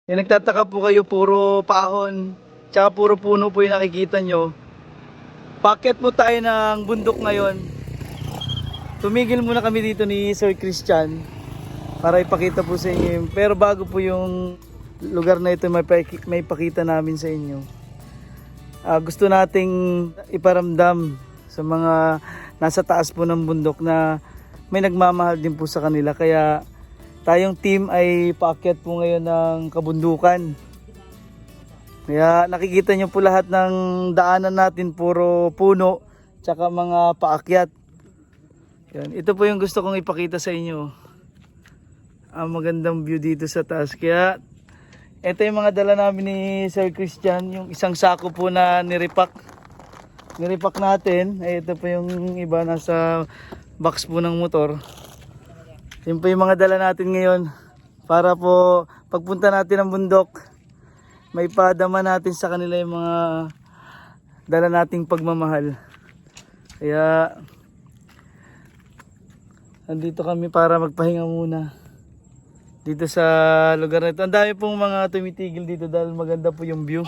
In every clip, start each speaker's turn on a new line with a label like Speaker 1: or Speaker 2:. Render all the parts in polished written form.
Speaker 1: Yung nagtataka po kayo, puro paahon, tsaka puro puno po yung nakikita nyo. Paakyat po tayo ng bundok ngayon. Tumigil muna kami dito ni Sir Christian para ipakita po sa inyo. Pero bago po yung lugar na ito may pakita namin sa inyo. Gusto nating iparamdam sa mga nasa taas po ng bundok na may nagmamahal din po sa kanila. Kaya tayong team ay paakyat po ngayon ng kabundukan. Kaya nakikita nyo po lahat ng daanan natin, puro puno tsaka mga paakyat. Yan. Ito po yung gusto kong ipakita sa inyo. Ang magandang view dito sa taas. Kaya ito yung mga dala namin ni Sir Christian. Yung isang sako po na niripak natin. Ito po yung iba nasa box po ng motor. Yun po yung mga dala natin ngayon. Para po pagpunta natin ng bundok, may padama natin sa kanila yung mga dala nating pagmamahal. Kaya nandito kami para magpahinga muna dito sa lugar na ito. Ang dami pong mga tumitigil dito dahil maganda po yung view.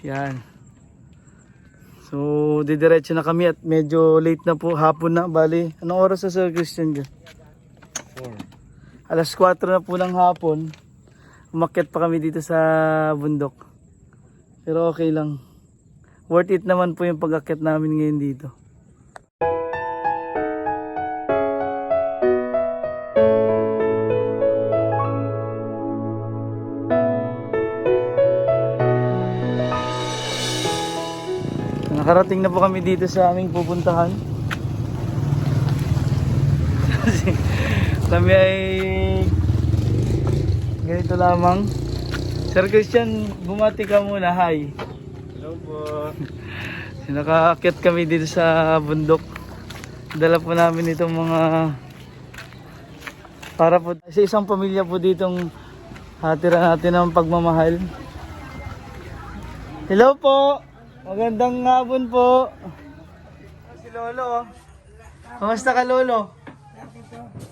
Speaker 1: Yan. So didiretso na kami at medyo late na po, hapon na. Bali, anong oras sa Sir Christian dyan? 4. Alas 4 na po ng hapon. Umakyat pa kami dito sa bundok. Pero okay lang. Worth it naman po yung pag-akyat namin ngayon dito. Nakarating na po kami dito sa aming pupuntahan. Kami ay ganito lamang. Sir Christian, bumati ka muna. Hi.
Speaker 2: Hello po.
Speaker 1: Nakaakyat kami dito sa bundok. Dala po namin itong mga para po sa isang pamilya po ditong hatira natin ng pagmamahal. Hello po. Magandang hapon po. Si Lolo. Kamusta ka, Lolo?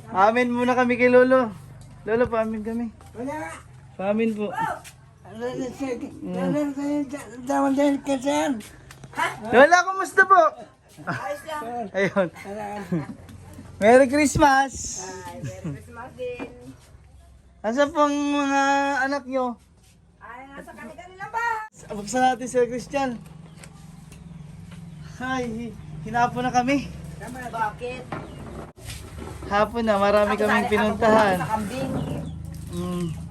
Speaker 1: Amin muna kami kay Lolo. Lolo, paamin kami. Paamin po. Lola, kumusta po? Ayun. Merry Christmas.
Speaker 3: Merry Christmas din.
Speaker 1: Asa pang mga anak nyo?
Speaker 3: Ay, nasa kanila ba?
Speaker 1: Buksan natin Sir Christian. Ay, hinapon na kami.
Speaker 3: Bakit?
Speaker 1: Hapon na, marami kaming pinuntahan.
Speaker 3: Sa kambing.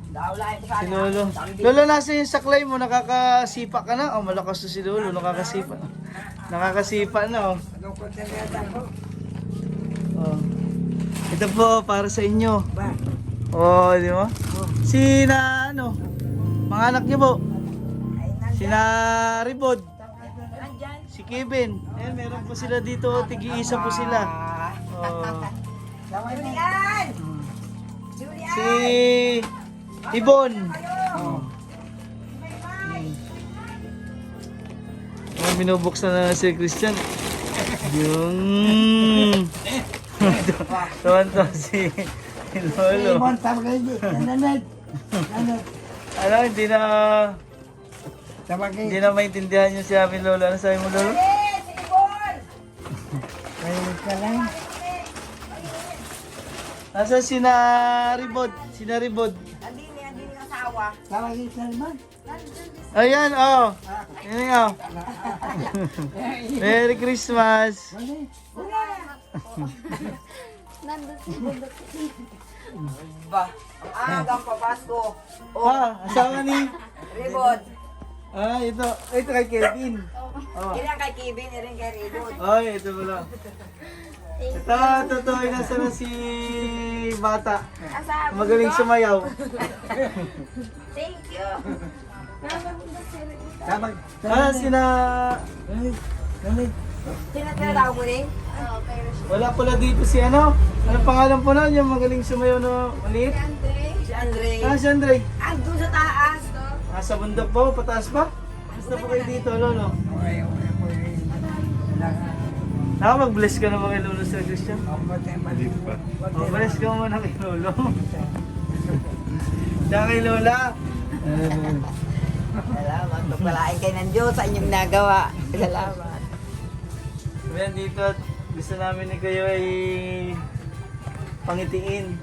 Speaker 3: Daulay ko
Speaker 1: Si Lolo. Lolo, nasa yung saklay mo? Nakakasipa ka na? Oh, malakas na si Lolo. Nakakasipa. Nakakasipa na, oh. Oh. Ito po, para sa inyo. Oh, di mo? Sina, ano? Mga anak niyo po? Sina Ribod. Si Kevin. Ayan, meron po sila dito. Tig-iisa po sila. Oh.
Speaker 3: Julian! Julian!
Speaker 1: Si Ibon. Oh. Oh, binubuksan na si Christian. Yung tuwan-tuwa si Lolo. Ano, hindi na maintindihan yung sinabi ni Lolo. Ano sabi mo, Lolo?
Speaker 3: Si Ibon!
Speaker 1: Nasa sina Ribod? Sina Ribod.
Speaker 3: Andini ang asawa.
Speaker 1: Ayan, oh. Yan, oh. Merry Christmas.
Speaker 3: Ba, ang agang papasko.
Speaker 1: Asawa ni...
Speaker 3: Ribon.
Speaker 1: ito kay Kevin. Oh.
Speaker 3: Ilan kay Kevin, ilan kay Ribon.
Speaker 1: Ay, ito pala. Ito, totoo yung nasa na si Bata.
Speaker 3: Asabi
Speaker 1: Magaling
Speaker 3: ko.
Speaker 1: sumayaw.
Speaker 3: Thank you.
Speaker 1: Sina...
Speaker 3: Tinatira mo rin?
Speaker 1: Wala pala dito si ano? Anong pangalan po na? Yung magaling sumayaw na maliit?
Speaker 3: Si Andre.
Speaker 1: Si Andre.
Speaker 3: Andun sa taas.
Speaker 1: Sa bundok po? Pataas pa? Basta po kayo dito, Lolo. Nakapag-bless ka naman kay Lolo Sir Christian?
Speaker 2: Hindi pa.
Speaker 1: Bless ka muna kay Lolo. Tsaka kay Lola.
Speaker 3: Salamat. Pagpalain kayo ng Diyos sa inyong nagawa. Salamat.
Speaker 1: Ayan dito at gusto namin ni kayo ay pangitiin.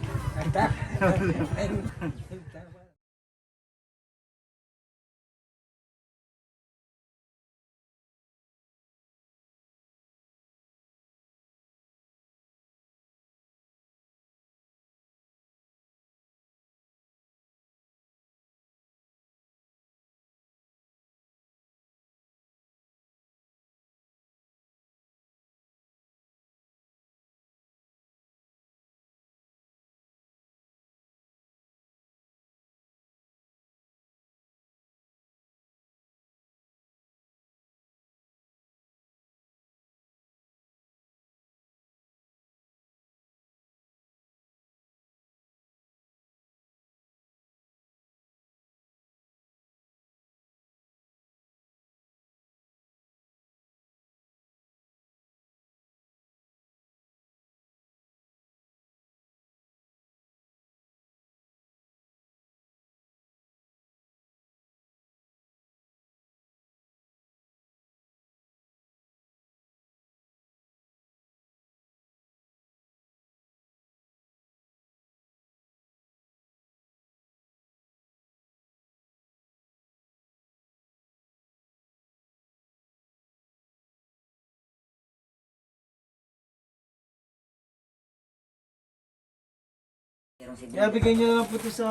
Speaker 1: Kaya bigyan nyo na lang po ito sa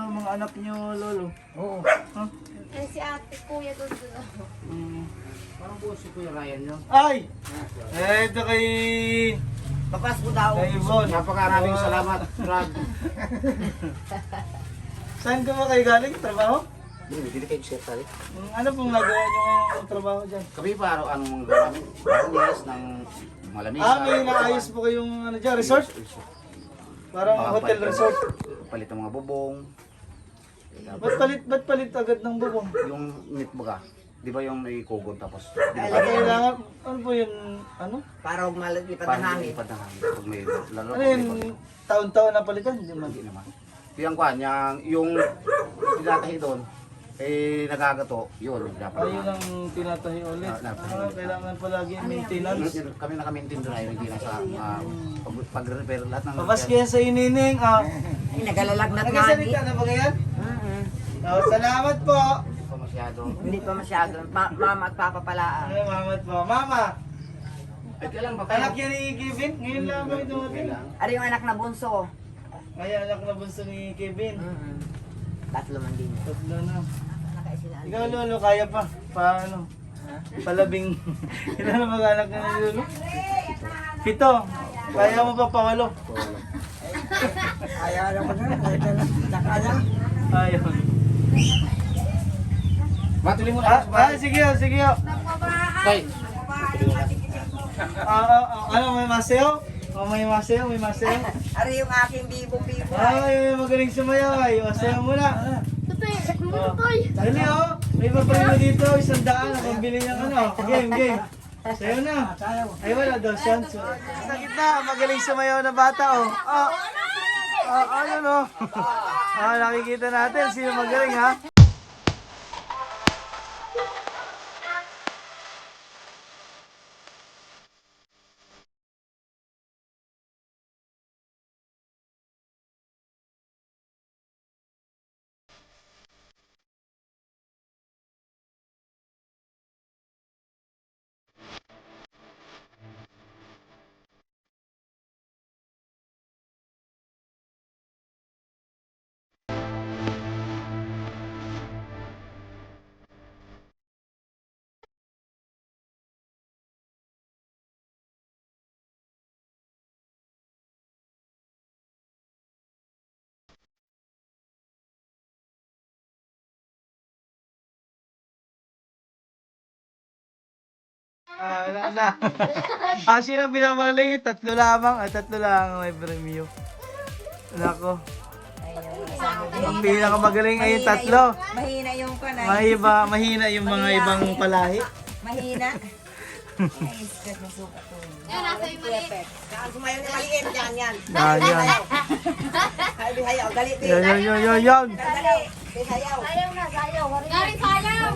Speaker 1: mga anak nyo, Lolo.
Speaker 2: Oo.
Speaker 1: Ha?
Speaker 4: Eh, si ate, kuya doon doon.
Speaker 2: Parang buo si Kuya Ryan nyo.
Speaker 1: Ay! Ito kay...
Speaker 3: Papas po daw.
Speaker 1: Kay Yvonne.
Speaker 2: Napakaraming salamat, Brad.
Speaker 1: Saan ka ba kayo galing? Trabaho?
Speaker 2: Hindi kayo share tayo.
Speaker 1: Ano pong nagawa nyo ngayong trabaho dyan?
Speaker 2: Kami pa anong gamit? Barnis ng malamisa.
Speaker 1: May naayos po kayong ano dyan, resort? Parang hotel resort.
Speaker 2: Palit ng mga bubong.
Speaker 1: Ba't palit agad ng bubong?
Speaker 2: Yung meat baga. Di ba yung may kugon tapos?
Speaker 1: At kailangan, ano po yun, ano?
Speaker 3: Para huwag malipad ng
Speaker 2: Parang
Speaker 3: hangin.
Speaker 2: ipad ng hangin. Pag may lalo.
Speaker 1: Ano yun, taon-taon na palitan? Hindi man.
Speaker 2: Hindi naman. Yung kwan, yung tinatahi doon, eh nagagato, yun. Dapat
Speaker 1: Ayun ang tinatahi ulit. Kailangan palagi maintenance.
Speaker 2: Kami naka-maintain doon ay hindi na sa pag-repair lahat ng...
Speaker 1: Papaski yan sa inining.
Speaker 3: Ay, nagalalagnat nga.
Speaker 1: Nagkasalita na ba kayan? Salamat po.
Speaker 2: Hindi pa masyado.
Speaker 3: Hindi pa masyado. Mama at papa pala.
Speaker 1: Ay, mama po. Mama,
Speaker 2: Ay, kailan ba
Speaker 1: anak yan ni Kevin? Ngayon lang kami dumating.
Speaker 3: Ari yung anak na bunso.
Speaker 1: May anak na bunso ni Kevin.
Speaker 3: Tatlo man din.
Speaker 1: Tatlo na.
Speaker 3: Nakaisinaan.
Speaker 1: Ikaw, Lolo, kaya pa? Paano? Palabing. Ilan na mag-anak na ni Lolo? 7. Kaya mo pa pawalo?
Speaker 3: Ayaw na ko na. Nakala.
Speaker 1: Ayun.
Speaker 2: Matuloy mo na.
Speaker 1: Sige, sige.
Speaker 2: Tay.
Speaker 1: Ano, may masayo? May masayo, may masayo.
Speaker 3: Ari yung aking bibo-bibo.
Speaker 1: Ay, magaling sumayaw ay. Masayo muna.
Speaker 4: Totoy, sakmo na toy.
Speaker 1: Dali oh. May papremyo dito, 100 ang pambili niyang ano. Game. Sayo na. Ay, wala daw chance. Sa gitna, magaling sumayaw na bata oh. Ano no? Nakikita natin sino magaling ha. Wala na. Sino ang pinamagaling? Tatlo lamang. Tatlo lang may premyo. Nako. Ang pinakamagaling ay yung tatlo.
Speaker 3: Mahina yung kanay.
Speaker 1: Mahina yung mga ibang palahi.
Speaker 3: Mahina.
Speaker 4: Yan, nasa yung maliit.
Speaker 3: Saan sumayaw na maliit? Yan, yan.
Speaker 1: Yan.
Speaker 3: Ay, bihayaw. Dali, di.
Speaker 1: Yan.
Speaker 3: Dali. Bihayaw.
Speaker 4: Sayaw na, sayaw. Dari, sayaw.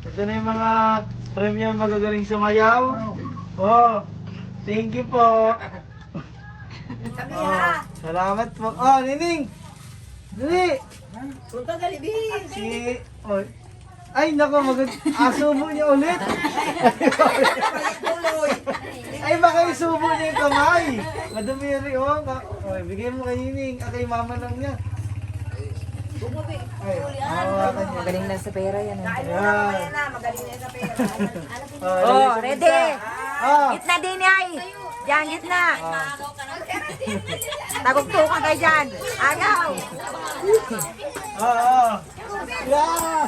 Speaker 1: Ito na yung mga premium magagaling sumayaw. Oh, thank you po.
Speaker 3: Sabi
Speaker 1: Oh,
Speaker 3: ha.
Speaker 1: salamat po. Oh, Nining! Dali!
Speaker 3: Punta dali, bis.
Speaker 1: Si... Oh. Ay, nako, asubo niya ulit.
Speaker 3: Tuloy.
Speaker 1: Ay, baka isubo niya yung kamay. Madumi yun rin, oh. Oh, bigay mo kay Nining. Kay mama lang niya. Ay, hawakan niya.
Speaker 5: Magaling na sa pera yan.
Speaker 3: Kain mo na, mamaya na. Magaling na sa pera.
Speaker 5: Oh, ready?
Speaker 1: Oh,
Speaker 5: Gitna din ay. Diyan, gitna. Tagugtukan kayo dyan. Agaw.
Speaker 1: oh. Yeah!